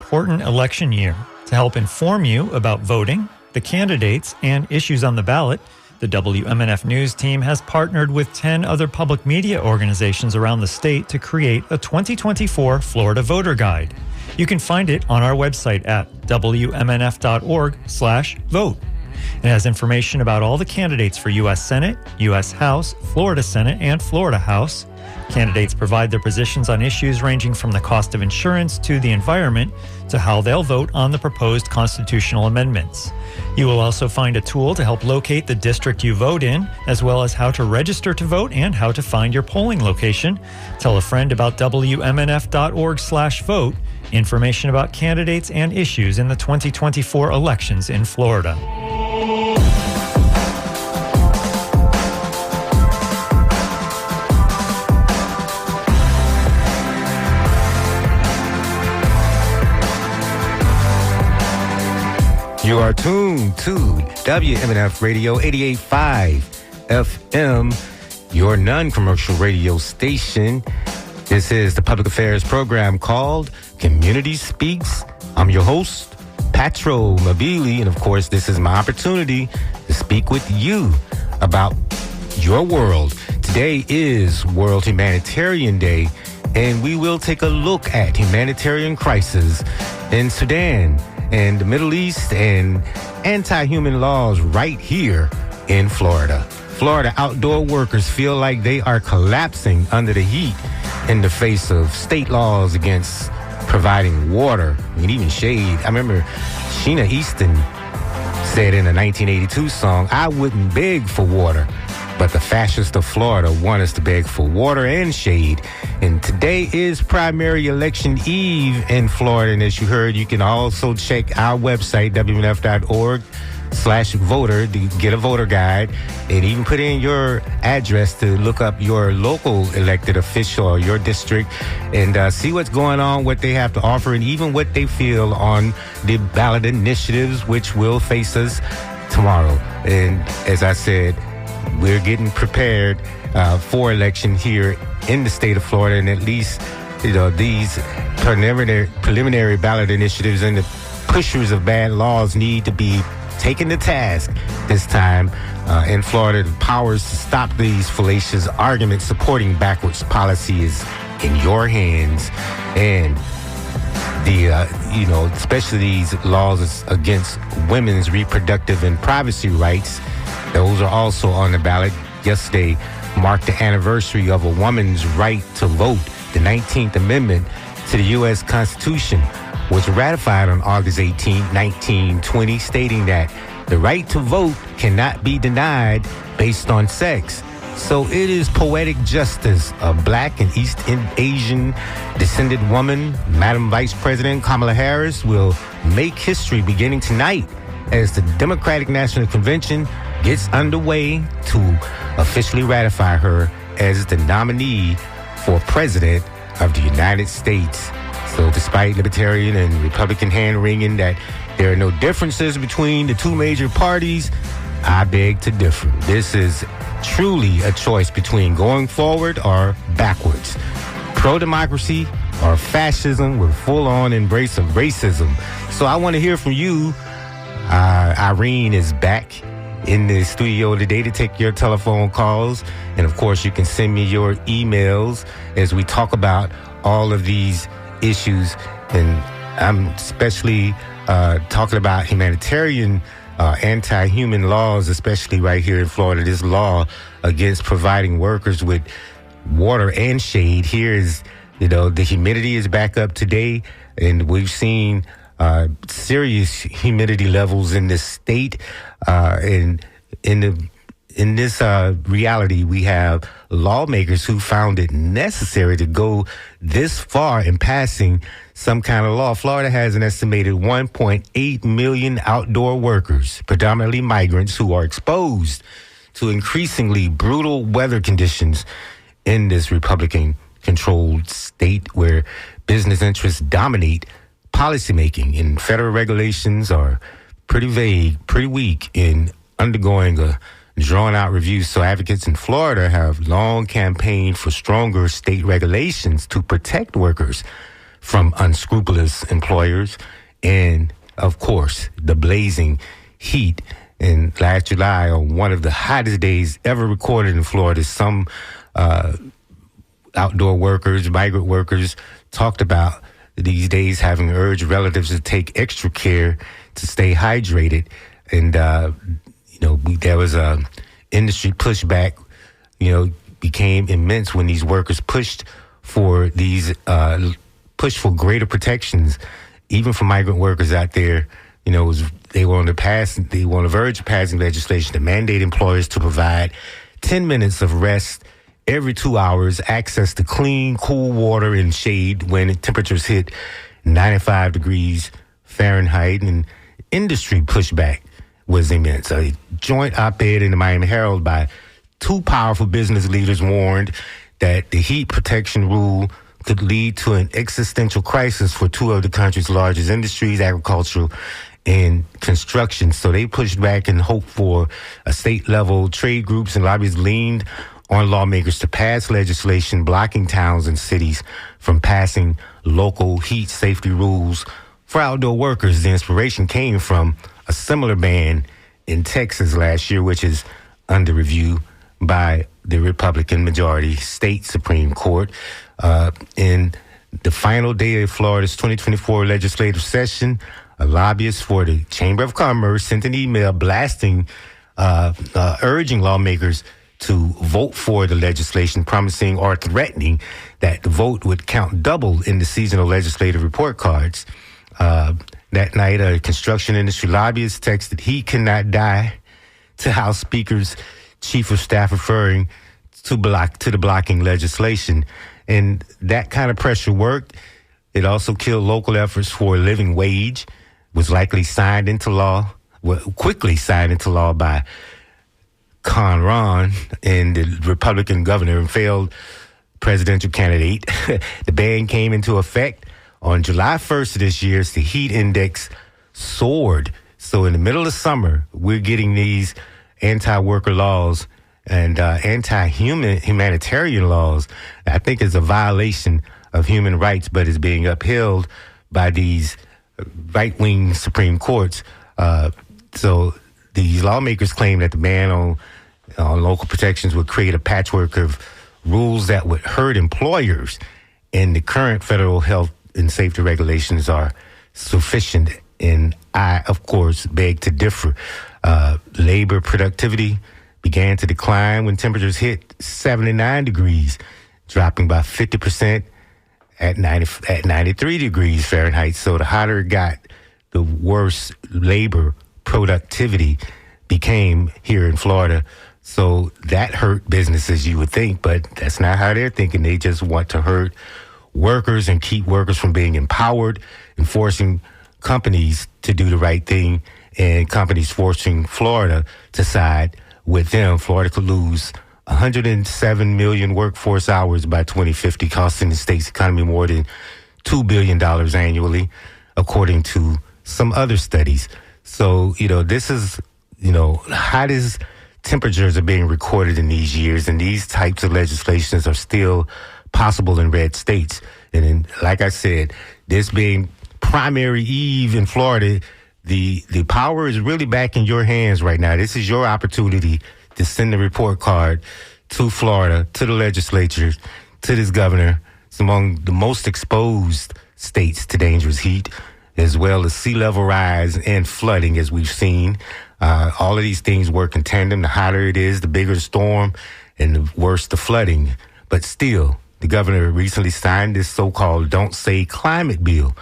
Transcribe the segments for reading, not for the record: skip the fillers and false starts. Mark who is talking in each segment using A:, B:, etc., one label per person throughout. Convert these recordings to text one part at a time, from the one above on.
A: important election year. To help inform you about voting, the candidates, and issues on the ballot, the WMNF News team has partnered with 10 other public media organizations around the state to create a 2024 Florida Voter Guide. You can find it on our website at wmnf.org/vote. It has information about all the candidates for U.S. Senate, U.S. House, Florida Senate, and Florida House. Candidates provide their positions on issues ranging from the cost of insurance to the environment to how they'll vote on the proposed constitutional amendments. You will also find a tool to help locate the district you vote in, as well as how to register to vote and how to find your polling location. Tell a friend about WMNF.org/vote, information about candidates and issues in the 2024 elections in Florida.
B: You are tuned to WMNF Radio 88.5 FM, your non-commercial radio station. This is the public affairs program called Community Speaks. I'm your host, Patro Mabili, and of course, this is my opportunity to speak with you about your world. Today is World Humanitarian Day, and we will take a look at humanitarian crisis in Sudan and the Middle East and anti-human laws right here in Florida. Florida outdoor workers feel like they are collapsing under the heat in the face of state laws against providing water and even shade. I remember Sheena Easton said in a 1982 song, "I wouldn't beg for water, but the fascists of Florida want us to beg for water and shade." And today is primary election eve in Florida. And as you heard, you can also check our website, WMNF.org/voter, to get a voter guide and even put in your address to look up your local elected official or your district and see what's going on, what they have to offer, and even what they feel on the ballot initiatives, which will face us tomorrow. And as I said, we're getting prepared for election here in the state of Florida, and at least, these preliminary ballot initiatives and the pushers of bad laws need to be taken to task this time in Florida. The powers to stop these fallacious arguments supporting backwards policy is in your hands, and especially these laws against women's reproductive and privacy rights. Those are also on the ballot. Yesterday marked the anniversary of a woman's right to vote. The 19th Amendment to the U.S. Constitution was ratified on August 18, 1920, stating that the right to vote cannot be denied based on sex. So it is poetic justice. A black and East Asian descended woman, Madam Vice President Kamala Harris, will make history beginning tonight as the Democratic National Convention gets underway to officially ratify her as the nominee for President of the United States. So despite Libertarian and Republican hand-wringing that there are no differences between the two major parties, I beg to differ. This is truly a choice between going forward or backwards. Pro-democracy or fascism with full-on embrace of racism. So I want to hear from you. Irene is back in the studio today to take your telephone calls. And of course, you can send me your emails as we talk about all of these issues. And I'm especially talking about humanitarian anti-human laws, especially right here in Florida. This law against providing workers with water and shade. Here is, the humidity is back up today, and we've seen serious humidity levels in this state, and in this reality, we have lawmakers who found it necessary to go this far in passing some kind of law. Florida has an estimated 1.8 million outdoor workers, predominantly migrants, who are exposed to increasingly brutal weather conditions in this Republican-controlled state where business interests dominate policymaking, and federal regulations are pretty vague, pretty weak in undergoing a drawn-out review. So advocates in Florida have long campaigned for stronger state regulations to protect workers from unscrupulous employers, and of course, the blazing heat. And last July, on one of the hottest days ever recorded in Florida, some outdoor workers, migrant workers, talked about these days having urged relatives to take extra care to stay hydrated. And, there was a industry pushback, became immense when these workers pushed for greater protections, even for migrant workers out there. They were on the verge of passing legislation to mandate employers to provide 10 minutes of rest every 2 hours, access to clean, cool water and shade when temperatures hit 95 degrees Fahrenheit. And industry pushback was immense. A joint op-ed in the Miami Herald by two powerful business leaders warned that the heat protection rule could lead to an existential crisis for two of the country's largest industries, agricultural and construction. So they pushed back and hoped for a state-level. Trade groups and lobbyists leaned on lawmakers to pass legislation blocking towns and cities from passing local heat safety rules for outdoor workers. The inspiration came from a similar ban in Texas last year, which is under review by the Republican majority state Supreme Court. In the final day of Florida's 2024 legislative session, a lobbyist for the Chamber of Commerce sent an email blasting, urging lawmakers to vote for the legislation, promising or threatening that the vote would count double in the seasonal legislative report cards. That night, a construction industry lobbyist texted, "He cannot die," to House Speaker's chief of staff, referring to the blocking legislation. And that kind of pressure worked. It also killed local efforts for a living wage, was quickly signed into law by Conron and the Republican governor and failed presidential candidate. The ban came into effect on July 1st of this year. The heat index soared. So in the middle of summer, we're getting these anti-worker laws and humanitarian laws. I think it's a violation of human rights, but is being upheld by these right-wing Supreme Courts. So these lawmakers claim that the ban on local protections would create a patchwork of rules that would hurt employers, and the current federal health and safety regulations are sufficient. And I, of course, beg to differ. Labor productivity began to decline when temperatures hit 79 degrees, dropping by 50% at 93 degrees Fahrenheit. So the hotter it got, the worse labor productivity became here in Florida. So that hurt businesses, you would think, but that's not how they're thinking. They just want to hurt workers and keep workers from being empowered and forcing companies to do the right thing, and companies forcing Florida to side with them. Florida could lose 107 million workforce hours by 2050, costing the state's economy more than $2 billion annually, according to some other studies. So, this is, hottest temperatures are being recorded in these years, and these types of legislations are still possible in red states. And then, like I said, this being primary eve in Florida, the power is really back in your hands right now. This is your opportunity to send the report card to Florida, to the legislature, to this governor. It's among the most exposed states to dangerous heat, as well as sea level rise and flooding, as we've seen. All of these things work in tandem. The hotter it is, the bigger the storm, and the worse the flooding. But still, the governor recently signed this so-called Don't Say Climate bill,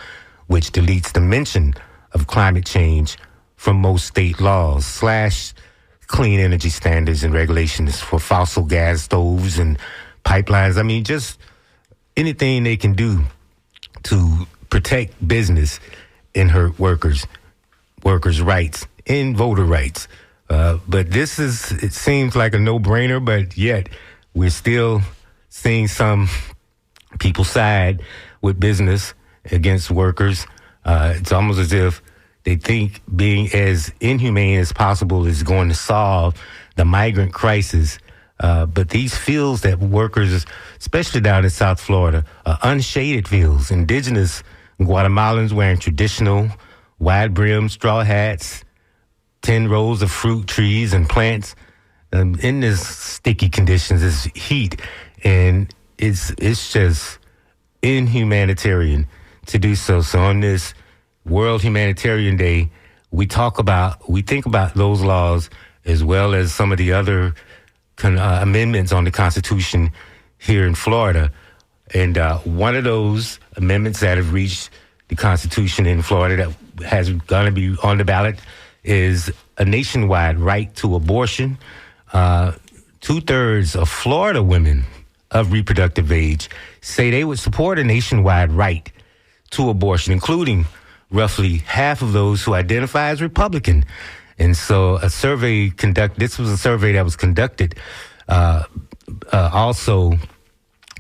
B: which deletes the mention of climate change from most state laws, slash clean energy standards and regulations for fossil gas stoves and pipelines. I mean, just anything they can do to protect business and hurt workers' rights and voter rights. But it seems like a no-brainer, but yet we're still seeing some people side with business against workers. It's almost as if they think being as inhumane as possible is going to solve the migrant crisis But these fields that workers, especially down in South Florida, are unshaded fields. Indigenous Guatemalans wearing traditional wide-brimmed straw hats, 10 rows of fruit trees and plants in this sticky conditions, this heat. And it's just inhumanitarian to do so. So on this World Humanitarian Day, we think about those laws as well as some of the other amendments on the Constitution here in Florida. And one of those amendments that have reached the Constitution in Florida that has going to be on the ballot is a nationwide right to abortion. 2/3 of Florida women of reproductive age say they would support a nationwide right to abortion, including roughly half of those who identify as Republican. And so this was a survey that was conducted, also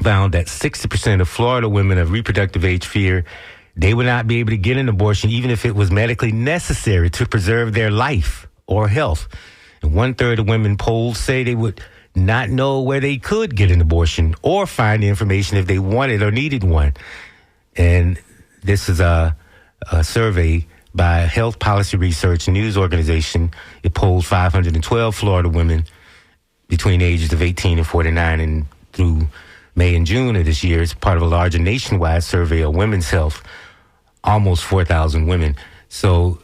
B: found that 60% of Florida women of reproductive age fear they would not be able to get an abortion even if it was medically necessary to preserve their life or health. And 1/3 of women polled say they would not know where they could get an abortion or find the information if they wanted or needed one. And this is a survey by a health policy research news organization. It polled 512 Florida women between the ages of 18 and 49 and through May and June of this year. It's part of a larger nationwide survey of women's health, almost 4,000 women. So,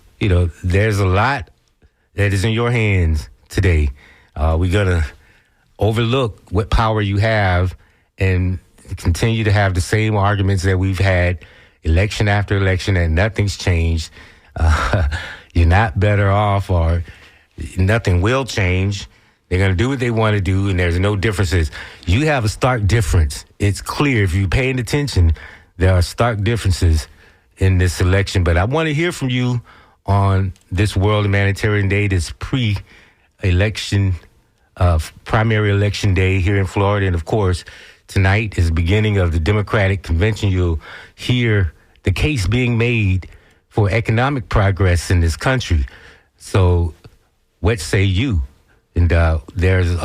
B: there's a lot that is in your hands today. We're going to overlook what power you have and continue to have the same arguments that we've had election after election, and nothing's changed. You're not better off, or nothing will change. They're going to do what they want to do, and there's no differences. You have a stark difference. It's clear. If you're paying attention, there are stark differences in this election. But I want to hear from you on this World Humanitarian Day, this pre-election, primary election day here in Florida. And, of course, tonight is the beginning of the Democratic Convention. You'll hear the case being made for economic progress in this country. So what say you? And there's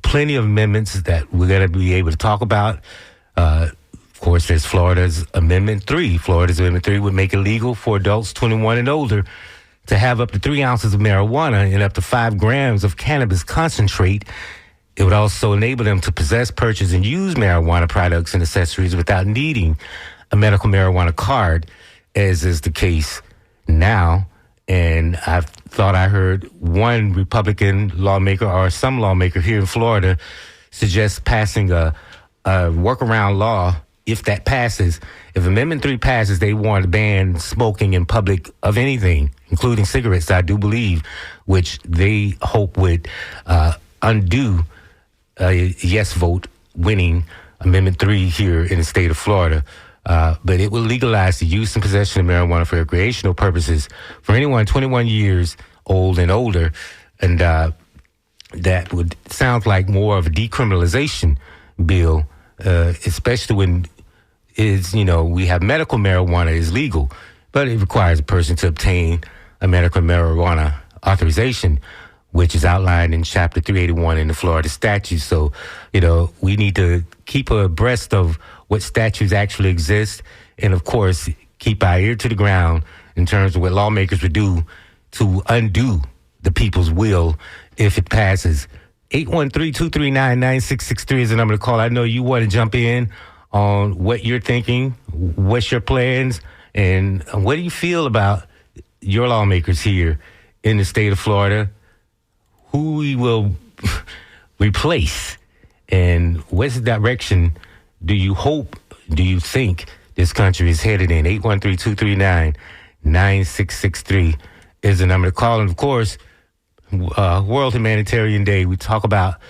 B: plenty of amendments that we're going to be able to talk about. Of course, there's Florida's Amendment 3. Florida's Amendment 3 would make it legal for adults 21 and older to have up to 3 ounces of marijuana and up to 5 grams of cannabis concentrate. It would also enable them to possess, purchase, and use marijuana products and accessories without needing a medical marijuana card, as is the case now. And I thought I heard one Republican lawmaker or some lawmaker here in Florida suggest passing a workaround law. If that passes, if Amendment 3 passes, they want to ban smoking in public of anything, including cigarettes, I do believe, which they hope would undo a yes vote winning Amendment 3 here in the state of Florida. But it will legalize the use and possession of marijuana for recreational purposes for anyone 21 years old and older. And that would sound like more of a decriminalization bill, especially when we have medical marijuana is legal, but it requires a person to obtain a medical marijuana authorization, which is outlined in Chapter 381 in the Florida statute. So, we need to keep abreast of what statutes actually exist, and, of course, keep our ear to the ground in terms of what lawmakers would do to undo the people's will if it passes. 813-239-9663 is the number to call. I know you want to jump in on what you're thinking, what's your plans, and what do you feel about your lawmakers here in the state of Florida, who we will replace, and what's the direction do you think this country is headed in? 813-239-9663 is the number to call. And, of course, World Humanitarian Day, we talk about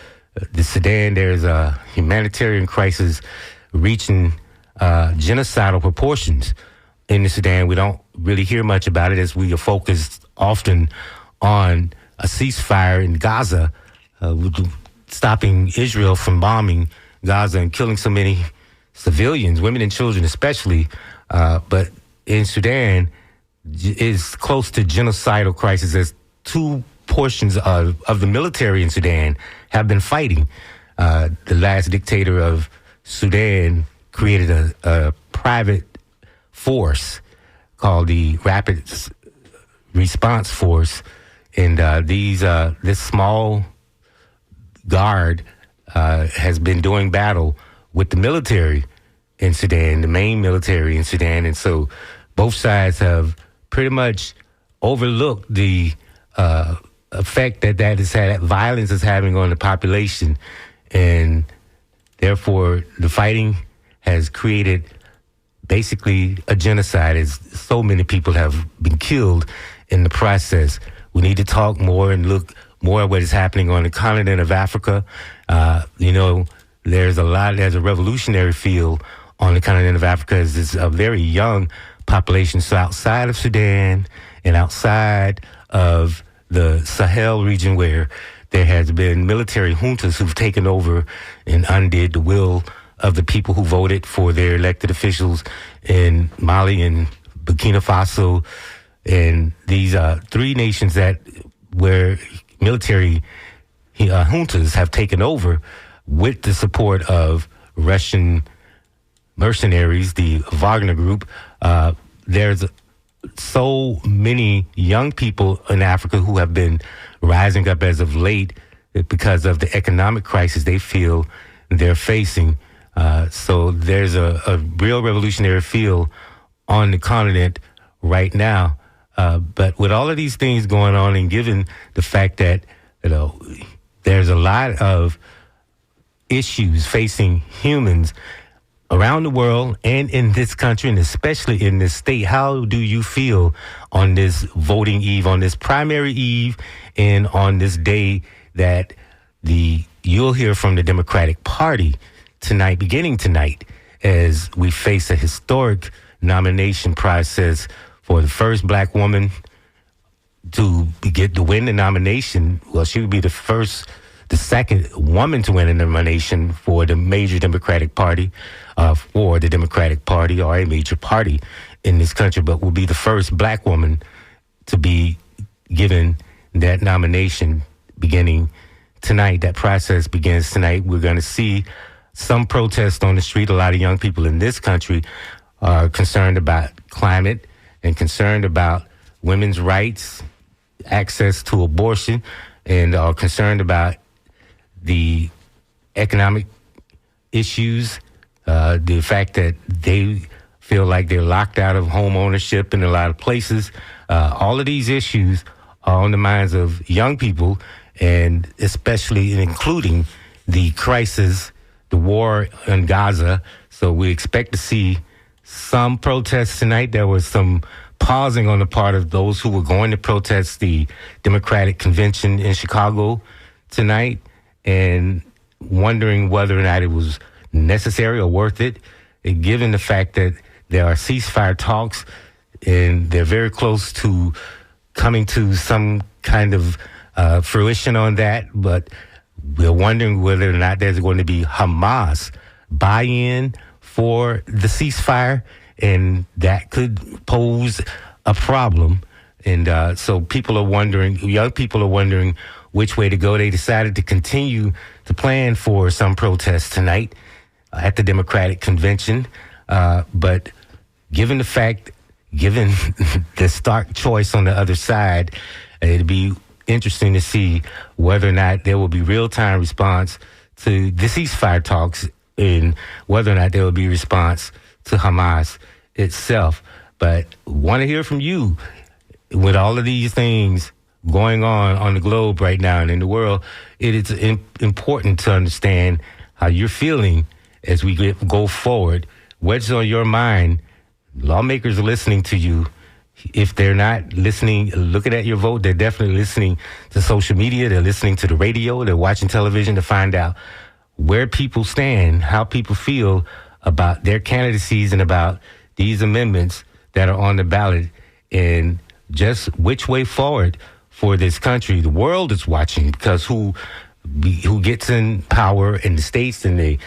B: the Sudan. There's a humanitarian crisis reaching genocidal proportions in the Sudan. We don't really hear much about it as we are focused often on a ceasefire in Gaza, stopping Israel from bombing Gaza and killing so many civilians, women and children especially. But in Sudan, is close to genocidal crisis as 2 portions of the military in Sudan have been fighting. The last dictator of Sudan created a private force called the Rapid Response Force, and this small guard has been doing battle with the military in Sudan, the main military in Sudan, and so both sides have pretty much overlooked the effect that violence is having on the population, and therefore the fighting has created basically a genocide, as so many people have been killed in the process. We need to talk more and look more at what is happening on the continent of Africa. There's a revolutionary feel on the continent of Africa, as it's a very young population. So outside of Sudan and outside of the Sahel region, where there has been military juntas who've taken over and undid the will of the people who voted for their elected officials in Mali and Burkina Faso, and these three nations where military juntas have taken over with the support of Russian mercenaries, the Wagner Group. There's so many young people in Africa who have been rising up as of late because of the economic crisis they feel they're facing. So there's a real revolutionary feel on the continent right now. But with all of these things going on, and given the fact that there's a lot of issues facing humans around the world and in this country, and especially in this state, how do you feel on this voting eve, on this primary eve, and on this day that you'll hear from the Democratic Party tonight, beginning tonight, as we face a historic nomination process for the first black woman to win the nomination? Well, she would be the second woman to win a nomination for the major Democratic Party, or a major party in this country, but will be the first black woman to be given that nomination beginning tonight. That process begins tonight. We're going to see some protest on the street. A lot of young people in this country are concerned about climate and concerned about women's rights, access to abortion, and are concerned about the economic issues, the fact that they feel like they're locked out of home ownership in a lot of places. All of these issues are on the minds of young people, and especially including the crisis, the war in Gaza. So we expect to see some protests tonight. There was some pausing on the part of those who were going to protest the Democratic convention in Chicago tonight, and wondering whether or not it was necessary or worth it, and given the fact that there are ceasefire talks and they're very close to coming to some kind of fruition on that. But we're wondering whether or not there's going to be Hamas buy-in for the ceasefire, and that could pose a problem. And so people are wondering, young people are wondering which way to go. They decided to continue to plan for some protests tonight at the Democratic convention. But given the stark choice on the other side, it'd be interesting to see whether or not there will be real-time response to the ceasefire talks, and whether or not there will be response to Hamas itself. But want to hear from you. With all of these things going on the globe right now and in the world, it is important to understand how you're feeling as we go forward. What's on your mind? Lawmakers are listening to you. If they're not listening, looking at your vote, they're definitely listening to social media. They're listening to the radio. They're watching television to find out where people stand, how people feel about their candidacies and about these amendments that are on the ballot, and just which way forward for this country. The world is watching, because who gets in power in the states, in the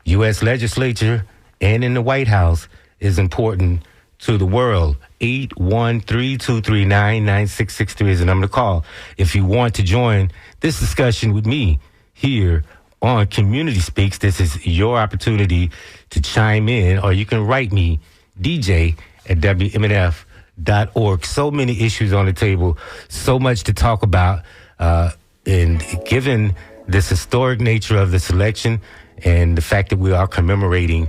B: U.S. legislature, and in the White House is important to the world. 813-239-9663 is the number to call if you want to join this discussion with me here on Community Speaks. This is your opportunity to chime in, or you can write me, DJ@WMNF.org. So many issues on the table, so much to talk about. And given this historic nature of this election and the fact that we are commemorating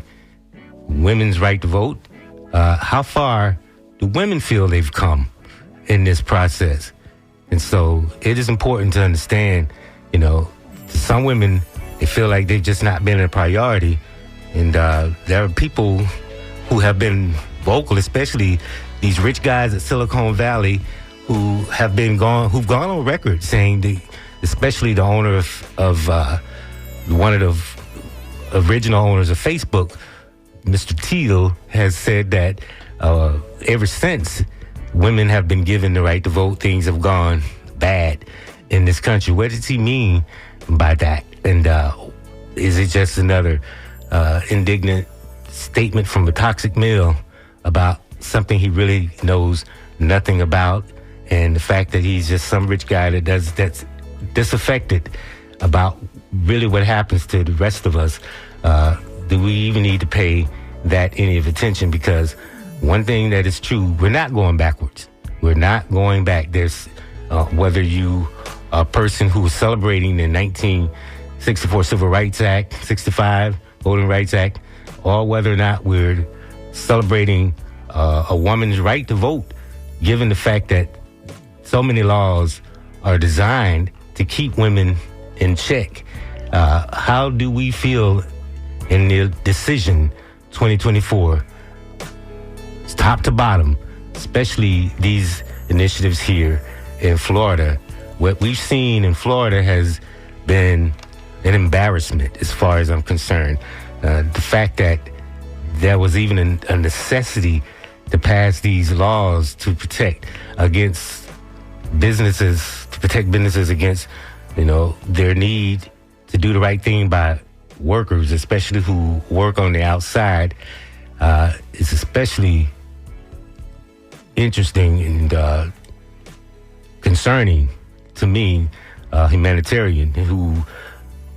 B: women's right to vote, how far do women feel they've come in this process? And so it is important to understand, some women, they feel like they've just not been a priority. And there are people who have been vocal, especially these rich guys at Silicon Valley who've gone on record saying, especially the owner of one of the original owners of Facebook, Mr. Thiel, has said that ever since women have been given the right to vote, things have gone bad in this country. What does he mean by that? And is it just another indignant statement from a toxic male about something he really knows nothing about, and the fact that he's just some rich guy that's disaffected about really what happens to the rest of us? Do we even need to pay that any of attention? Because one thing that is true, we're not going backwards. We're not going back. There's whether you are a person who was celebrating the 1964 Civil Rights Act, 65 Voting Rights Act, or whether or not we're celebrating a woman's right to vote, given the fact that so many laws are designed to keep women in check. How do we feel in the decision 2024, top to bottom, especially these initiatives here in Florida? What we've seen in Florida has been an embarrassment as far as I'm concerned. The fact that there was even a necessity to pass these laws to protect against businesses, against, their need to do the right thing by workers, especially who work on the outside, is especially interesting and concerning to me, humanitarian who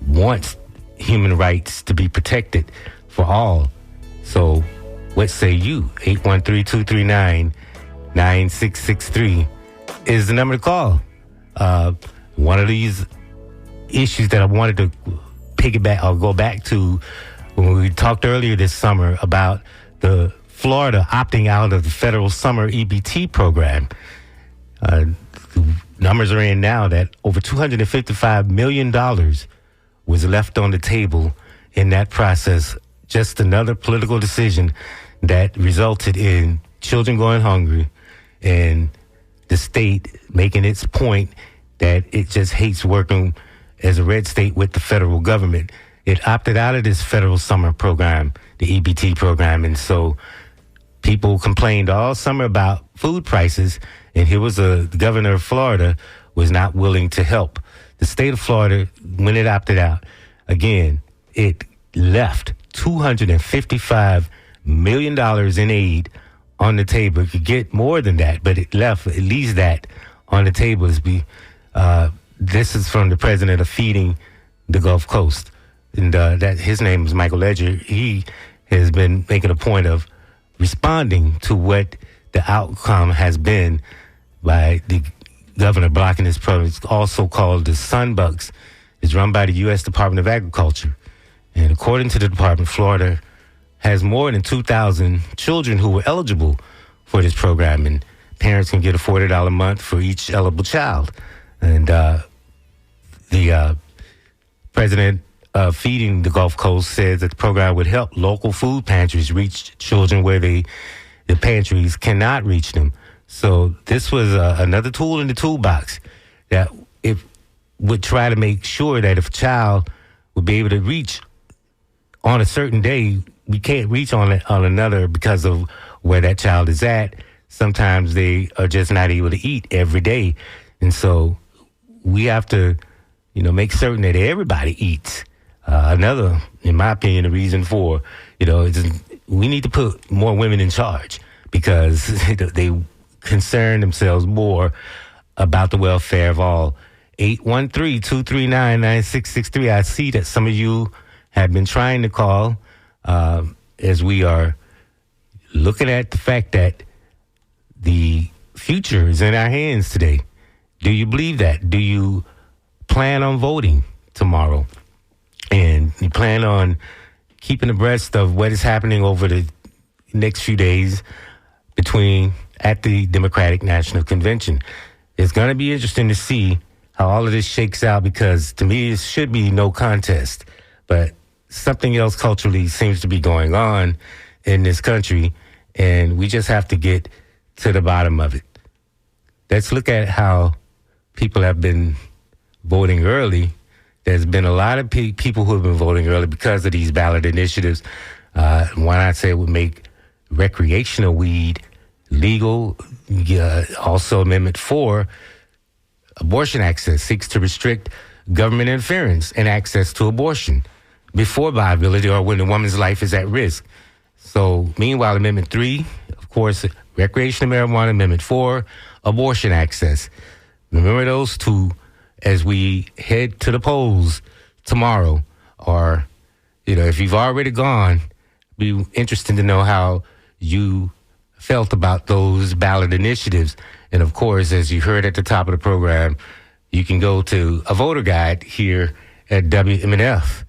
B: wants human rights to be protected for all. So what say you? 813-239-9663 is the number to call. One of these issues that I wanted to piggyback or go back to when we talked earlier this summer about the Florida opting out of the federal summer EBT program. The numbers are in now that over $255 million was left on the table in that process. Just another political decision that resulted in children going hungry and the state making its point that it just hates working as a red state with the federal government. It opted out of this federal summer program, the EBT program. And so people complained all summer about food prices. And here was the governor of Florida was not willing to help. The state of Florida, when it opted out, again, it left $255 million in aid on the table. It could get more than that, but it left at least that on the table. This is from the president of Feeding the Gulf Coast. And that his name is Michael Ledger. He has been making a point of responding to what the outcome has been by the governor blocking this program. It's also called the Sunbucks. It's run by the U.S. Department of Agriculture. And according to the department, Florida has more than 2,000 children who were eligible for this program. And parents can get a $40 a month for each eligible child. And the president of Feeding the Gulf Coast says that the program would help local food pantries reach children where the pantries cannot reach them. So this was another tool in the toolbox that it would try to make sure that if a child would be able to reach on a certain day, we can't reach on another because of where that child is at. Sometimes they are just not able to eat every day. And so we have to, make certain that everybody eats. Another, in my opinion, the reason for, we need to put more women in charge because they concern themselves more about the welfare of all 813-239-9663. I see that some of you have been trying to call as we are looking at the fact that the future is in our hands today. Do you believe that? Do you plan on voting tomorrow? And you plan on keeping abreast of what is happening over the next few days at the Democratic National Convention? It's going to be interesting to see how all of this shakes out, because to me it should be no contest. But something else culturally seems to be going on in this country, and we just have to get to the bottom of it. Let's look at how people have been voting early. There's been a lot of people who have been voting early because of these ballot initiatives. Why not say it would make recreational weed legal? Also, Amendment 4, abortion access, seeks to restrict government interference and access to abortion before viability or when the woman's life is at risk. So, meanwhile, Amendment 3, of course, recreational marijuana. Amendment 4, abortion access. Remember those two as we head to the polls tomorrow. Or, if you've already gone, be interesting to know how you felt about those ballot initiatives. And of course, as you heard at the top of the program, you can go to a voter guide here at WMNF.org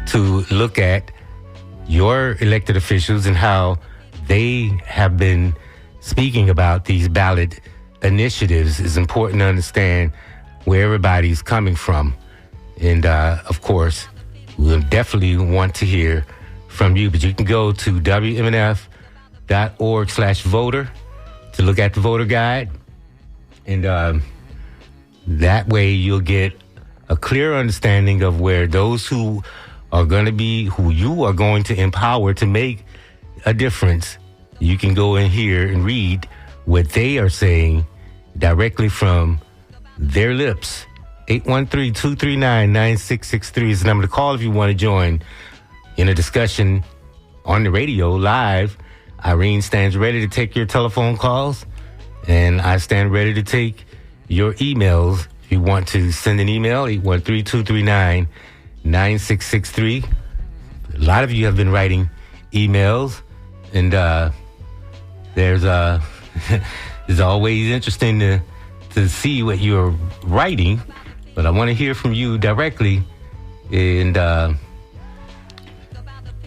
B: to look at your elected officials and how they have been speaking about these ballot initiatives. It's important to understand where everybody's coming from. And of course, we'll definitely want to hear from you. But you can go to WMNF.org/voter to look at the voter guide. And that way you'll get a clear understanding of where those who you are going to empower to make a difference. You can go in here and read what they are saying directly from their lips. 813-239-9663 is the number to call if you want to join in a discussion on the radio live. Irene stands ready to take your telephone calls, and I stand ready to take your emails. If you want to send an email, 813-239-9663. A lot of you have been writing emails, and there's it's always interesting to see what you're writing, but I want to hear from you directly. And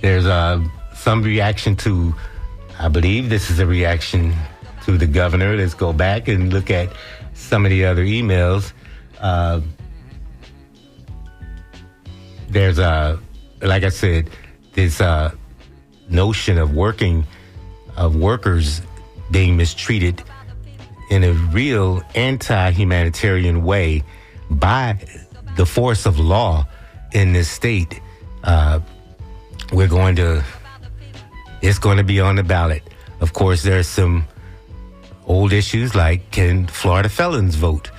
B: there's some reaction to, I believe this is a reaction to the governor. Let's go back and look at some of the other emails. There's like I said, this notion of workers being mistreated in a real anti-humanitarian way by the force of law in this state. It's going to be on the ballot. Of course, there's some old issues like, can Florida felons vote?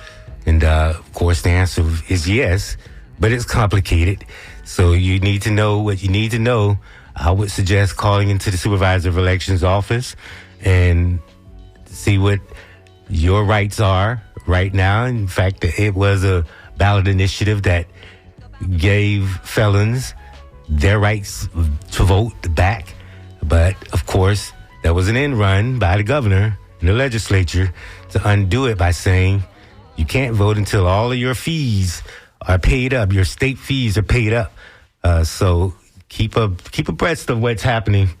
B: And of course, the answer is yes, but it's complicated. So you need to know what you need to know. I would suggest calling into the Supervisor of Elections office and see what your rights are right now. In fact, it was a ballot initiative that gave felons their rights to vote back. But of course, there was an end run by the governor and the legislature to undo it by saying you can't vote until all of your fees are paid up. Your state fees are paid up. So keep abreast of what's happening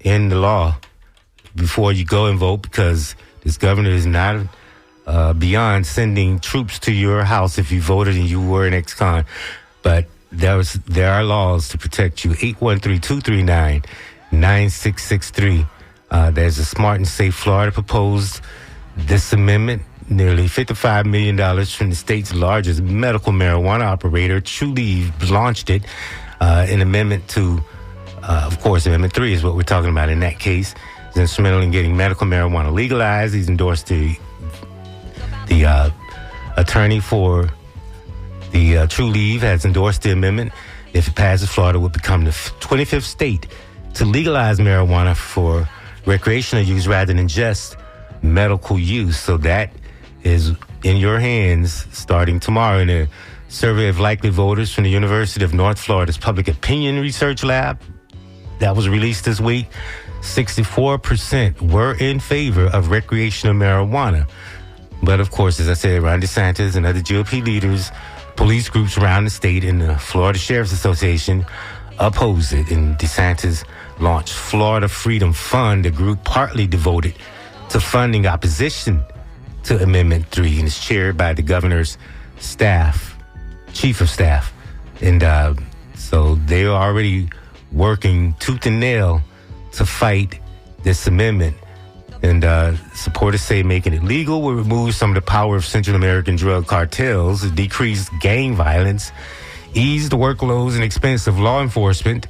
B: in the law before you go and vote, because this governor is not beyond sending troops to your house if you voted and you were an ex-con. But there are laws to protect you. 813-239-9663. There's a Smart and Safe Florida proposed this amendment. Nearly $55 million from the state's largest medical marijuana operator, Trulieve, launched it. An amendment to, of course, Amendment 3 is what we're talking about in that case. He's instrumental in getting medical marijuana legalized. He's endorsed the attorney for the Trulieve has endorsed the amendment. If it passes, Florida would become the 25th state to legalize marijuana for recreational use rather than just medical use. So that is in your hands starting tomorrow. In a survey of likely voters from the University of North Florida's Public Opinion Research Lab that was released this week, 64% were in favor of recreational marijuana. But of course, as I said, Ron DeSantis and other GOP leaders, police groups around the state, and the Florida Sheriff's Association oppose it. And DeSantis launched Florida Freedom Fund, a group partly devoted to funding opposition to Amendment 3, and is chaired by the governor's staff, chief of staff. And so they are already working tooth and nail to fight this amendment. And supporters say making it legal will remove some of the power of Central American drug cartels, decrease gang violence, ease the workloads and expense of law enforcement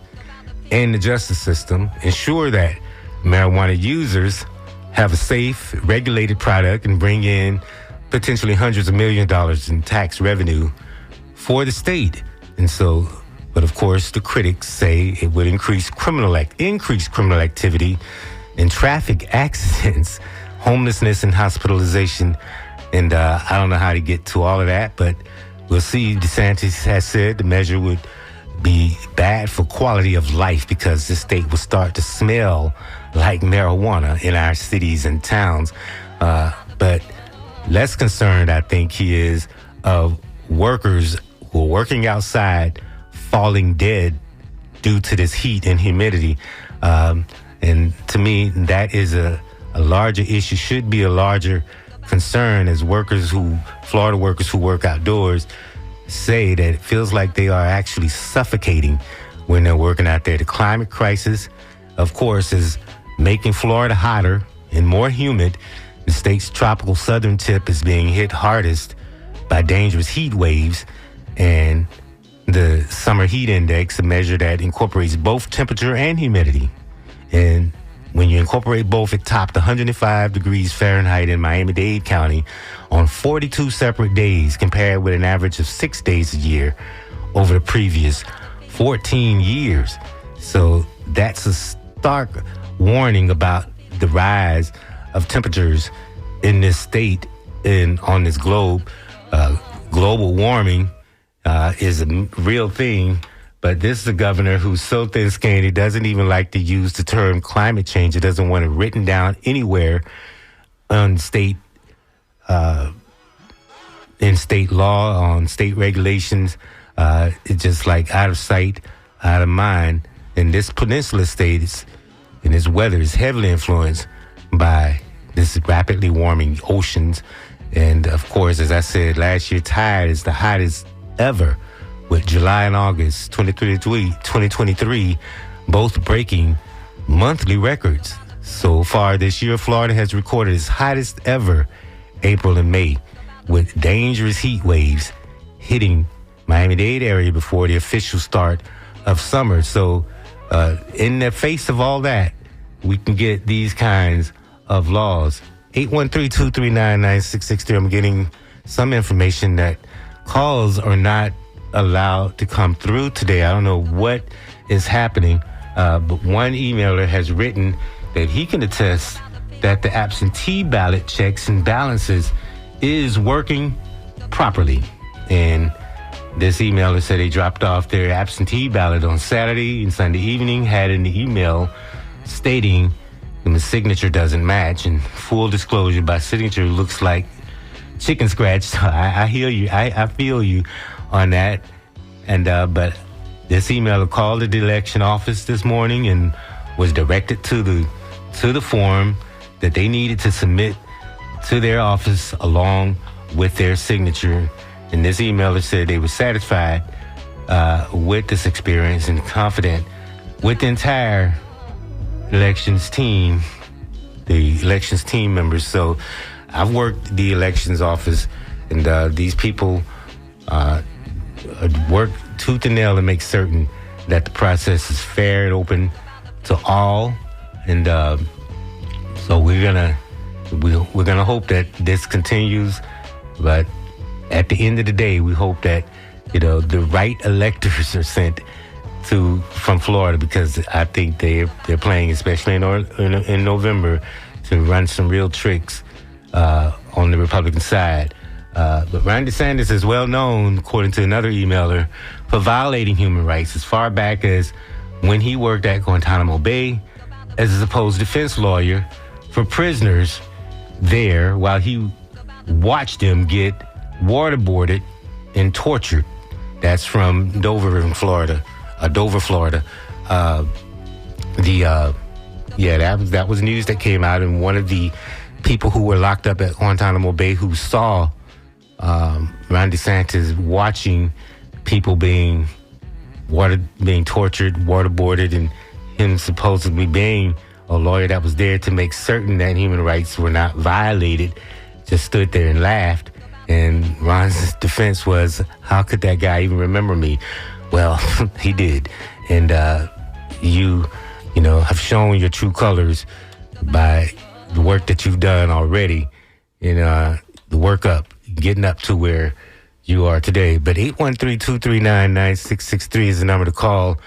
B: and the justice system, ensure that marijuana users have a safe, regulated product, and bring in potentially hundreds of millions of dollars in tax revenue for the state. And so, but of course, the critics say it would increase criminal activity and traffic accidents, homelessness and hospitalization. And I don't know how to get to all of that, but we'll see. DeSantis has said the measure would be bad for quality of life because the state will start to smell like marijuana in our cities and towns. But less concerned, I think, he is of workers who are working outside falling dead due to this heat and humidity. And to me, that is a larger issue, should be a larger concern, as Florida workers who work outdoors say that it feels like they are actually suffocating when they're working out there. The climate crisis, of course, is making Florida hotter and more humid. The state's tropical southern tip is being hit hardest by dangerous heat waves, and the summer heat index, a measure that incorporates both temperature and humidity. And when you incorporate both, it topped 105 degrees Fahrenheit in Miami-Dade County on 42 separate days, compared with an average of 6 days a year over the previous 14 years. So that's a stark warning about the rise of temperatures in this state and on this globe. Global warming is a real thing. But this is a governor who's so thin-skinned, he doesn't even like to use the term climate change. He doesn't want it written down anywhere on state, in state law, on state regulations. It's just like out of sight, out of mind. And this peninsula state and its weather is heavily influenced by this rapidly warming oceans. And of course, as I said, last year tide is the hottest ever, with July and August 2023 both breaking monthly records. So far this year, Florida has recorded its hottest ever April and May, with dangerous heat waves hitting Miami-Dade area before the official start of summer. So in the face of all that, we can get these kinds of laws. 813-239-9663. I'm getting some information that calls are not allowed to come through today. I don't know what is happening, but one emailer has written that he can attest that the absentee ballot checks and balances is working properly. And this emailer said they dropped off their absentee ballot on Saturday and Sunday evening, had an email stating the signature doesn't match, and full disclosure, by signature looks like chicken scratch. So I hear you. I feel you on that. And but this emailer called the election office this morning and was directed to the form that they needed to submit to their office along with their signature. And this emailer said they were satisfied with this experience and confident with the entire elections team, the elections team members. So I've worked the elections office, and these people work tooth and nail to make certain that the process is fair and open to all. And so we're gonna hope that this continues. But at the end of the day, we hope that the right electors are sent from Florida, because I think they're playing, especially in November, to run some real tricks on the Republican side. But Ron DeSantis is well known, according to another emailer, for violating human rights as far back as when he worked at Guantanamo Bay as a supposed defense lawyer for prisoners there while he watched them get waterboarded and tortured. That's from Dover, Florida. That was news that came out, and one of the people who were locked up at Guantanamo Bay who saw Ron DeSantis watching people being tortured, waterboarded, and him supposedly being a lawyer that was there to make certain that human rights were not violated, just stood there and laughed. And Ron's defense was, how could that guy even remember me? Well, he did. And you have shown your true colors by the work that you've done already in the work up, getting up to where you are today. But 813-239-9663 is the number to call.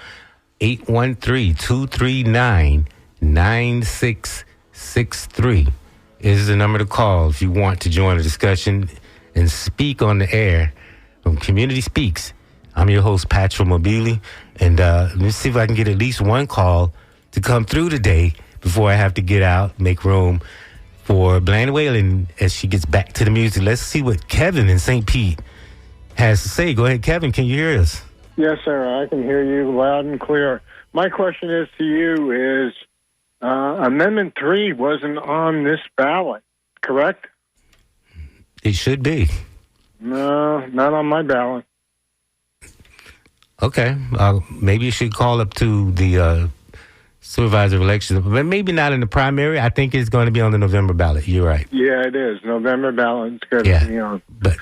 B: 813-239-9663 is the number to call if you want to join the discussion and speak on the air from Community Speaks. I'm your host, Patrick Mobili, and let's see if I can get at least one call to come through today before I have to get out, make room for Bland Whalen as she gets back to the music. Let's see what Kevin in St. Pete has to say. Go ahead, Kevin. Can you hear us?
C: Yes, sir. I can hear you loud and clear. My question is to you is, Amendment 3 wasn't on this ballot, correct?
B: It should be.
C: No, not on my ballot.
B: Okay. Maybe you should call up to the supervisor of elections, but maybe not in the primary. I think it's going to be on the November ballot. You're right.
C: Yeah, it is. November ballot. It's good to be on.
B: But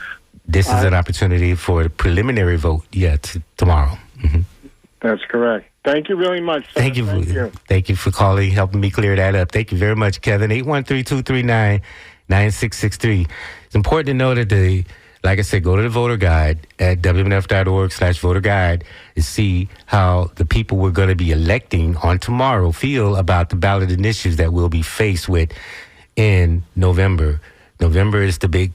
B: this is an opportunity for the preliminary vote, tomorrow. Mm-hmm.
C: That's correct. Thank you really much, sir.
B: Thank you for calling, helping me clear that up. Thank you very much, Kevin. 813-239-9663. It's important to know that like I said, go to the voter guide at WMNF.org/voter guide to see how the people we're going to be electing on tomorrow feel about the ballot initiatives that we'll be faced with in November. November is the big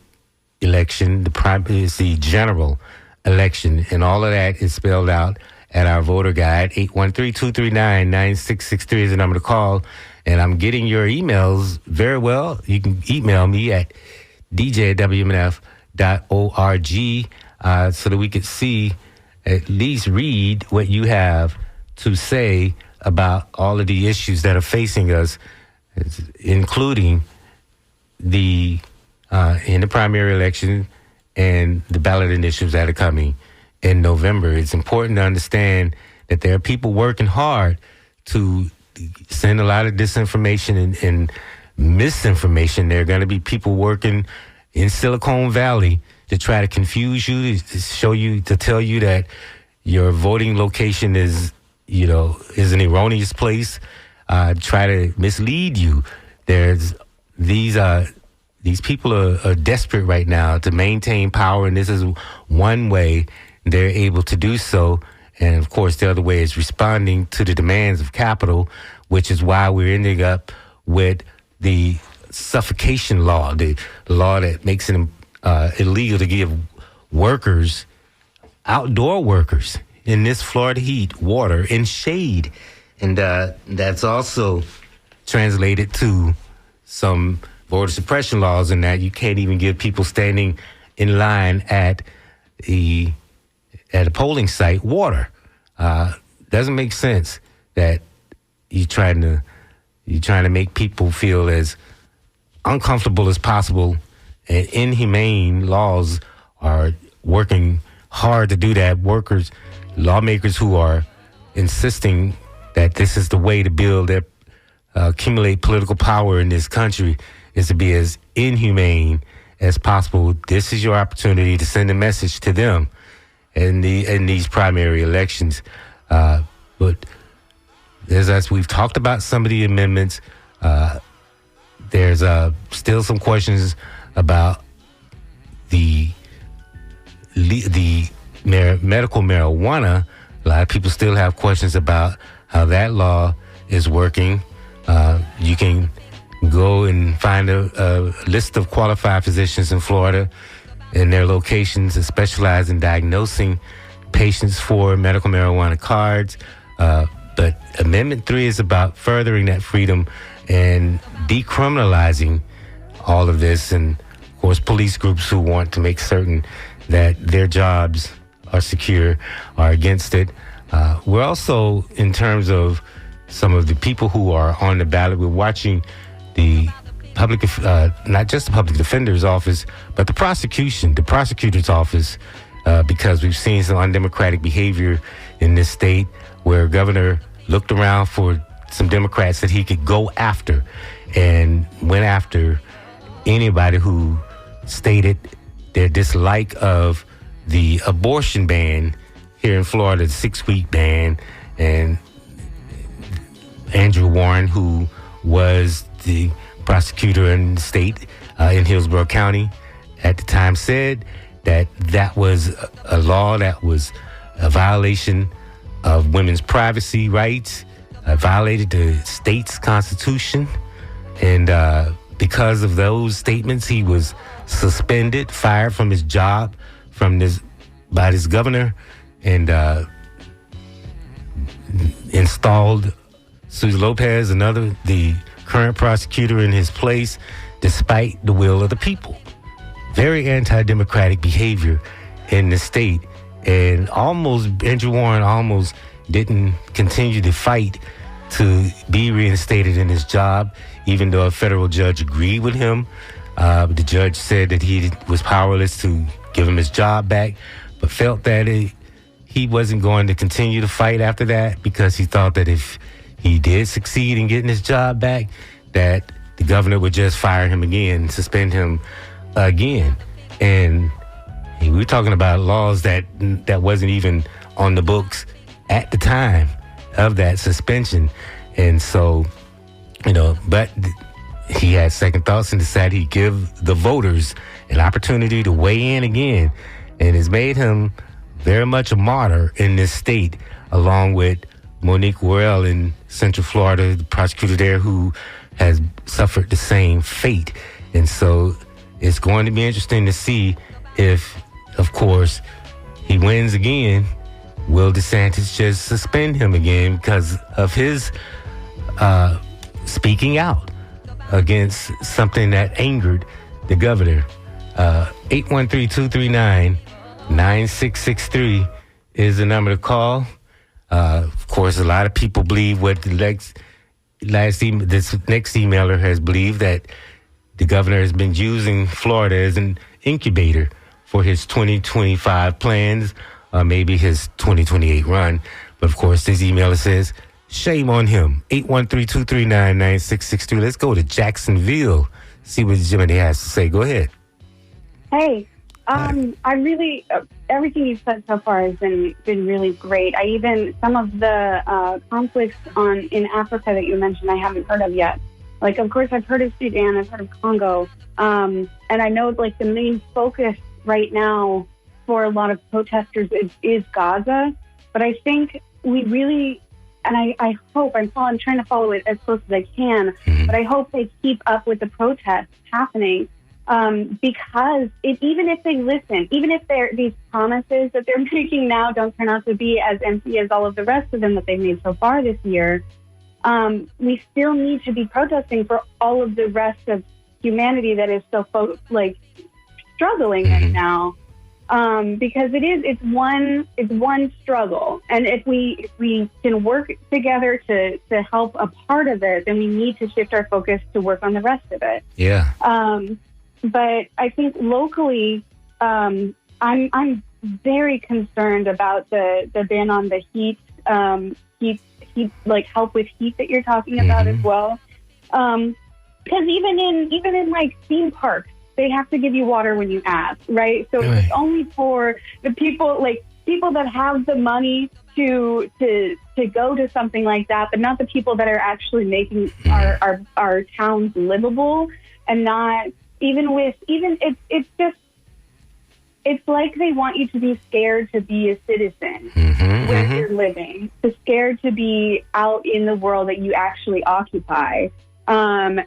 B: election. Is the general election, and all of that is spelled out at our voter guide. 813-239-9663 is the number to call. And I'm getting your emails very well. You can email me at dj@wmnf.org so that we could see, at least read what you have to say about all of the issues that are facing us, including the in the primary election and the ballot initiatives that are coming in November. It's important to understand that there are people working hard to send a lot of disinformation and misinformation. There are going to be people working in Silicon Valley to try to confuse you, to show you, to tell you that your voting location is an erroneous place, try to mislead you. There's these people are desperate right now to maintain power, and this is one way they're able to do so. And of course, the other way is responding to the demands of capital, which is why we're ending up with the suffocation law, the law that makes it illegal to give workers, outdoor workers in this Florida heat, water and shade. And that's also translated to some voter suppression laws in that you can't even give people standing in line at a polling site water. Doesn't make sense that you're trying to make people feel as uncomfortable as possible, and inhumane laws are working hard to do that. Lawmakers who are insisting that this is the way to build accumulate political power in this country is to be as inhumane as possible. This is your opportunity to send a message to them in these primary elections. But as we've talked about some of the amendments, there's still some questions about the medical marijuana. A lot of people still have questions about how that law is working. You can go and find a list of qualified physicians in Florida and their locations that specialize in diagnosing patients for medical marijuana cards. But Amendment 3 is about furthering that freedom and decriminalizing all of this. And, of course, police groups who want to make certain that their jobs are secure are against it. We're also, in terms of some of the people who are on the ballot, we're watching the public, not just the public defender's office, but the prosecutor's office, because we've seen some undemocratic behavior in this state where governor looked around for some Democrats that he could go after and went after anybody who stated their dislike of the abortion ban here in Florida, the 6-week ban. And Andrew Warren, who was the prosecutor in the state in Hillsborough County at the time, said that that was a law that was a violation of women's privacy rights, violated the state's constitution. And because of those statements, he was suspended, fired from his job by this governor, and installed Susie Lopez, the current prosecutor, in his place, despite the will of the people. Very anti-democratic behavior in the state. And Andrew Warren almost didn't continue to fight to be reinstated in his job, even though a federal judge agreed with him. The judge said that he was powerless to give him his job back, but felt that he wasn't going to continue to fight after that, because he thought that if he did succeed in getting his job back, that the governor would just fire him again, suspend him again. And we're talking about laws that wasn't even on the books at the time of that suspension. And so, but he had second thoughts and decided he'd give the voters an opportunity to weigh in again. And it's made him very much a martyr in this state, along with Monique Worrell in Central Florida, the prosecutor there, who has suffered the same fate. And so it's going to be interesting to see if, of course, he wins again. Will DeSantis just suspend him again because of his speaking out against something that angered the governor? 813-239-9663 is the number to call. Of course, a lot of people believe what this next emailer has believed, that the governor has been using Florida as an incubator for his 2025 plans, maybe his 2028 run. But of course, this emailer says, shame on him. 813-239-9663. Let's go to Jacksonville, see what Jiminy has to say. Go ahead.
D: Hey, I really, everything you've said so far has been really great. Some of the conflicts in Africa that you mentioned, I haven't heard of yet. Like, of course, I've heard of Sudan, I've heard of Congo, and I know, like, the main focus right now for a lot of protesters is Gaza. But I think we really, and I hope, I'm trying to follow it as close as I can, but I hope they keep up with the protests happening. Because even if they listen, even if these promises that they're making now don't turn out to be as empty as all of the rest of them that they've made so far this year, we still need to be protesting for all of the rest of humanity that is so struggling right now. Because it's one struggle, and if we can work together to help a part of it, then we need to shift our focus to work on the rest of it.
B: Yeah.
D: But I think locally, I'm very concerned about the ban on the heat, like help with heat that you're talking about as well. Because even in like theme parks, they have to give you water when you ask, right? So it's only for the people that have the money to go to something like that, but not the people that are actually making our towns livable, and not. It's like they want you to be scared to be a citizen where you're living, to scared to be out in the world that you actually occupy. And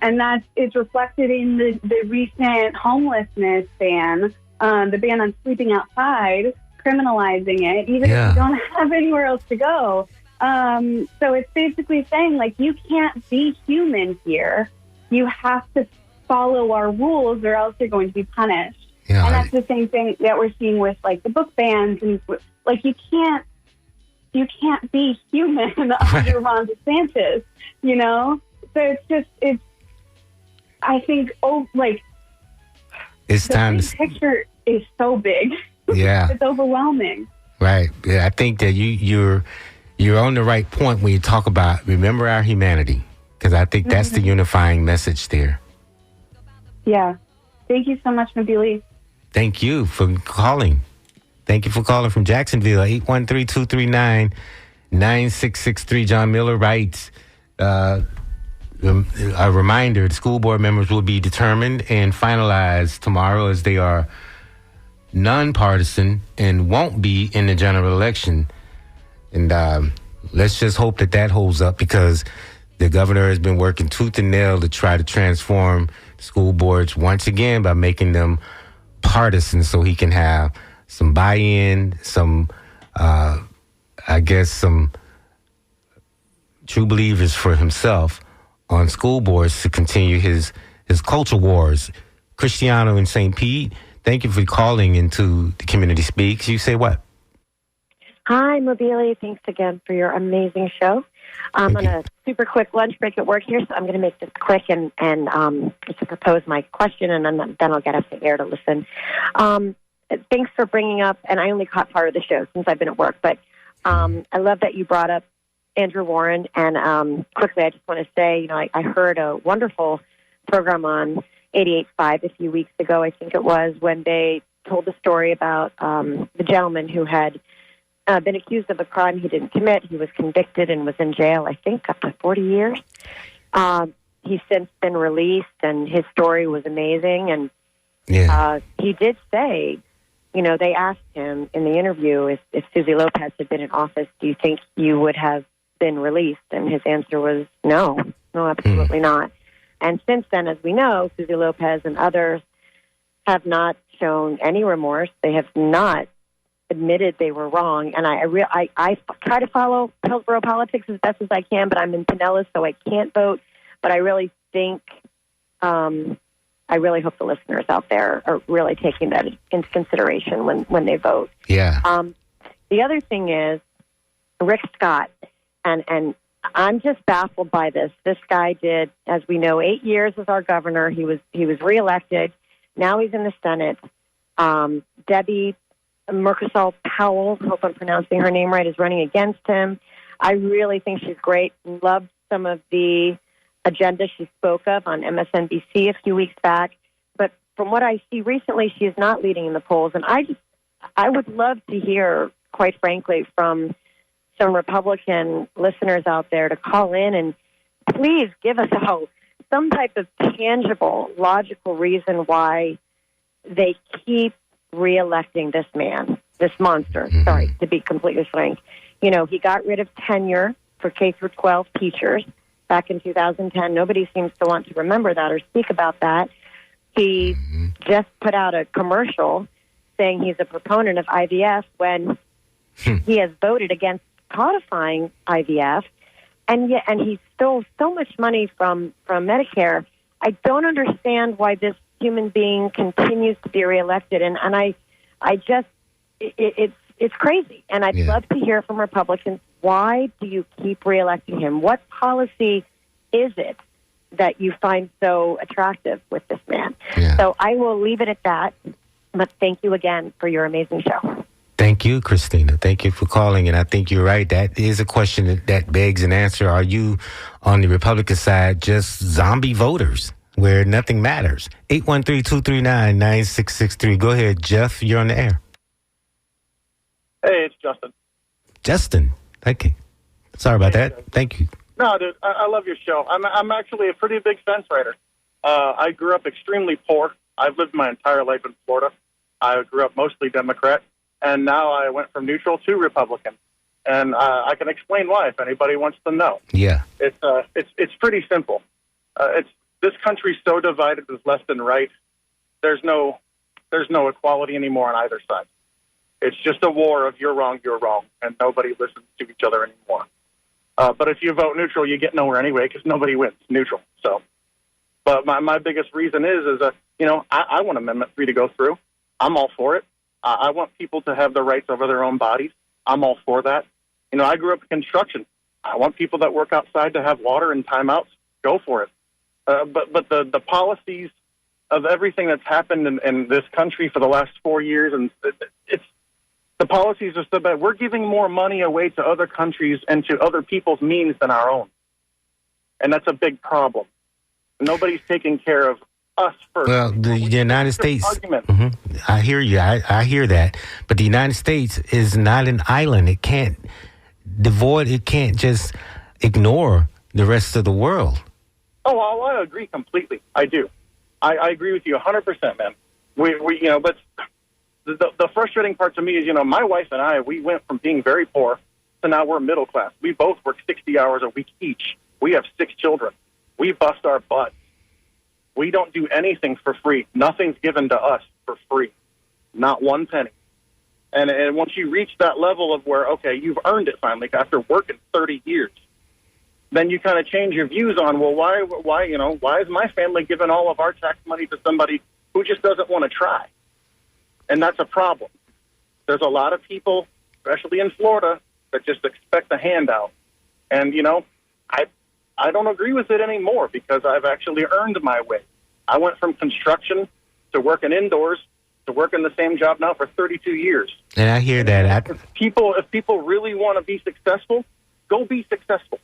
D: it's reflected in the recent homelessness ban, the ban on sleeping outside, criminalizing it, even if you don't have anywhere else to go. So it's basically saying, like, you can't be human here. You have to follow our rules or else you're going to be punished. Yeah, and that's the same thing that we're seeing with, like, the book bans. And, like, you can't be human under Ron DeSantis, you know? So I think,
B: it's time.
D: The picture is so big.
B: Yeah.
D: It's overwhelming.
B: Right. Yeah, I think that you're on the right point when you talk about remember our humanity, because I think that's the unifying message there.
D: Yeah. Thank you so much, Mabili.
B: Thank you for calling. Thank you for calling from Jacksonville, 813-239-9663. John Miller writes, a reminder, the school board members will be determined and finalized tomorrow as they are nonpartisan and won't be in the general election. And let's just hope that holds up, because the governor has been working tooth and nail to try to transform school boards once again by making them partisan so he can have some buy-in, some true believers for himself on school boards to continue his culture wars. Cristiano in St. Pete, thank you for calling into the Community Speaks. You say what?
E: Hi, Mobili. Thanks again for your amazing show. I'm on a super quick lunch break at work here, so I'm going to make this quick and just to propose my question, and then I'll get up to air to listen. Thanks for bringing up, and I only caught part of the show since I've been at work, but I love that you brought up Andrew Warren. And quickly, I just want to say, you know, I heard a wonderful program on 88.5 a few weeks ago, I think it was, when they told the story about the gentleman who had been accused of a crime he didn't commit. He was convicted and was in jail, I think, up to 40 years. He's since been released, and his story was amazing. And he did say, you know, they asked him in the interview if Susie Lopez had been in office, do you think you would have been released? And his answer was no, absolutely not. And since then, as we know, Susie Lopez and others have not shown any remorse. They have not admitted they were wrong. And I try to follow Hillsborough politics as best as I can, but I'm in Pinellas, so I can't vote. But I really think, I really hope the listeners out there are really taking that into consideration when they vote.
B: Yeah.
E: The other thing is Rick Scott, and I'm just baffled by this. This guy did, as we know, 8 years as our governor. He was reelected. Now he's in the Senate. Debbie Merkersall Powell, hope I'm pronouncing her name right, is running against him. I really think she's great. Loved some of the agenda she spoke of on MSNBC a few weeks back. But from what I see recently, she is not leading in the polls. And I would love to hear, quite frankly, from some Republican listeners out there to call in and please give us all some type of tangible, logical reason why they keep reelecting this man, this monster. Sorry, to be completely frank. You know, he got rid of tenure for K-12 teachers back in 2010. Nobody seems to want to remember that or speak about that. He just put out a commercial saying he's a proponent of IVF when he has voted against codifying IVF, and he stole so much money from Medicare. I don't understand why this human being continues to be reelected, and it's crazy. And I'd love to hear from Republicans, why do you keep reelecting him? What policy is it that you find so attractive with this man? So I will leave it at that, but thank you again for your amazing show.
B: Thank you, Christina. Thank you for calling. And I think you're right. That is a question that begs an answer. Are you on the Republican side just zombie voters where nothing matters? 813-239-9663. Go ahead, Jeff. You're on the air.
F: Hey, it's Justin.
B: Justin. Thank you. Sorry about that. Thank you.
F: No, dude, I love your show. I'm actually a pretty big fence rider. I grew up extremely poor. I've lived my entire life in Florida. I grew up mostly Democrat. And now I went from neutral to Republican, and I can explain why if anybody wants to know.
B: Yeah,
F: it's pretty simple. This country's so divided with left and right. There's no equality anymore on either side. It's just a war of you're wrong, and nobody listens to each other anymore. But if you vote neutral, you get nowhere anyway because nobody wins neutral. So, but my biggest reason is I want Amendment 3 to go through. I'm all for it. I want people to have the rights over their own bodies. I'm all for that. I grew up in construction. I want people that work outside to have water and timeouts. Go for it. But the policies of everything that's happened in this country for the last 4 years, and the policies are so bad. We're giving more money away to other countries and to other people's means than our own. And that's a big problem. Nobody's taking care of us first.
B: Well, the United States, I hear you. I hear that. But the United States is not an island. It can't it can't just ignore the rest of the world.
F: Oh, I agree completely. I do. I agree with you 100%, man. But the frustrating part to me is, my wife and I, we went from being very poor to now we're middle class. We both work 60 hours a week each. We have 6 children. We bust our butts. We don't do anything for free. Nothing's given to us for free. Not one penny. And once you reach that level of where, okay, you've earned it finally after working 30 years, then you kind of change your views on, well, why is my family giving all of our tax money to somebody who just doesn't want to try? And that's a problem. There's a lot of people, especially in Florida, that just expect a handout. And, I don't agree with it anymore because I've actually earned my way. I went from construction to working indoors to working the same job now for 32 years.
B: And I hear that.
F: If people really want to be successful, go be successful.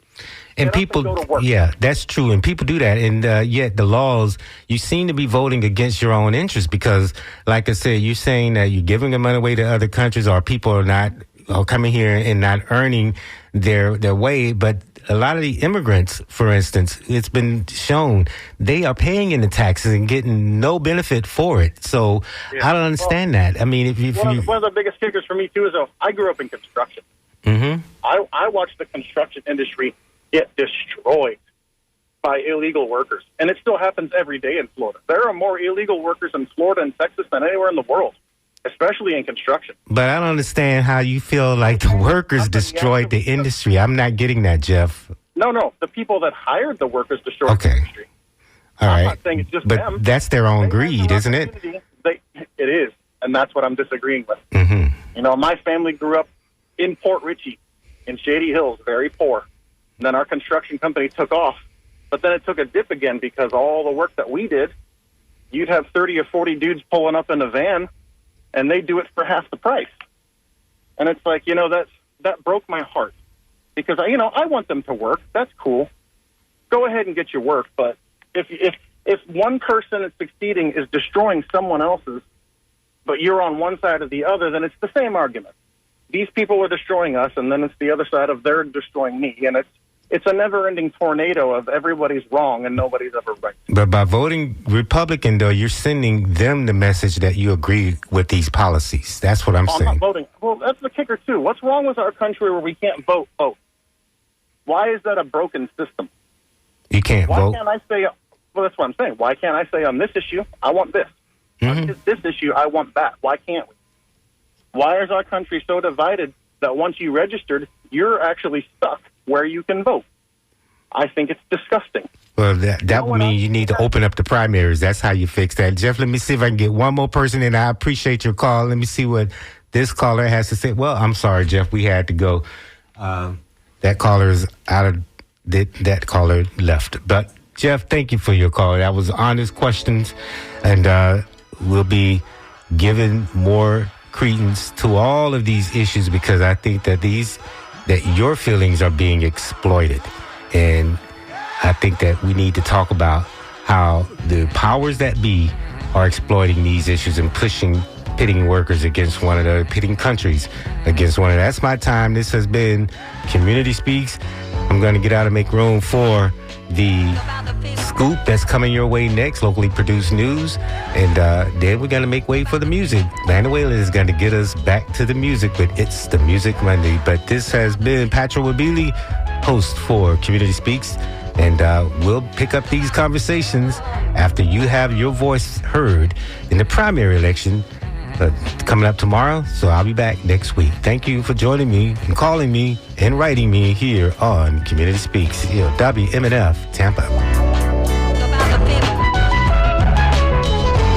B: And people, yeah, that's true. And people do that. And yet the laws, you seem to be voting against your own interests because, like I said, you're saying that you're giving the money away to other countries or people are coming here and not earning their way. But a lot of the immigrants, for instance, it's been shown they are paying in the taxes and getting no benefit for it. So I don't understand that. I mean,
F: one of the biggest kickers for me, too, is I grew up in construction.
B: Mm-hmm.
F: I watched the construction industry get destroyed by illegal workers, and it still happens every day in Florida. There are more illegal workers in Florida and Texas than anywhere in the world, especially in construction.
B: But I don't understand how you feel like the workers destroyed the industry. I'm not getting that, Jeff.
F: No, the people that hired the workers destroyed the industry.
B: All right.
F: I'm not saying it's just them.
B: But that's their own greed, isn't it?
F: It is, and that's what I'm disagreeing with.
B: Mm-hmm.
F: My family grew up in Port Richey, in Shady Hills, very poor. And then our construction company took off. But then it took a dip again because all the work that we did, you'd have 30 or 40 dudes pulling up in a van, and they do it for half the price. And it's like, that broke my heart. Because, I want them to work. That's cool. Go ahead and get your work. But if one person is succeeding is destroying someone else's, but you're on one side or the other, then it's the same argument. These people are destroying us, and then it's the other side of they're destroying me. And it's a never-ending tornado of everybody's wrong and nobody's ever right.
B: But by voting Republican, though, you're sending them the message that you agree with these policies. That's what I'm saying.
F: I'm not voting. Well, that's the kicker, too. What's wrong with our country where we can't vote? Why is that a broken system?
B: You can't vote?
F: Why can't I say, well, that's what I'm saying. Why can't I say on this issue, I want this?
B: Mm-hmm.
F: On this issue, I want that. Why can't we? Why is our country so divided that once you registered, you're actually stuck where you can vote? I think it's disgusting.
B: Well, that would mean you need to open up the primaries. That's how you fix that. Jeff, let me see if I can get one more person in. I appreciate your call. Let me see what this caller has to say. Well, I'm sorry, Jeff. We had to go. That caller is out of that caller left. But, Jeff, thank you for your call. That was honest questions. And we'll be giving more credence to all of these issues because I think that your feelings are being exploited. And I think that we need to talk about how the powers that be are exploiting these issues and pitting workers against one another, pitting countries against one another. That's my time. This has been Community Speaks. I'm going to get out and make room for the scoop that's coming your way next, locally produced news. And then we're going to make way for the music. Vanuela is going to get us back to the music, but it's the Music Monday. But this has been Patrick Wabili, host for Community Speaks. And we'll pick up these conversations after you have your voice heard in the primary election coming up tomorrow. So I'll be back next week. Thank you for joining me and calling me and writing me here on Community Speaks, WMNF Tampa.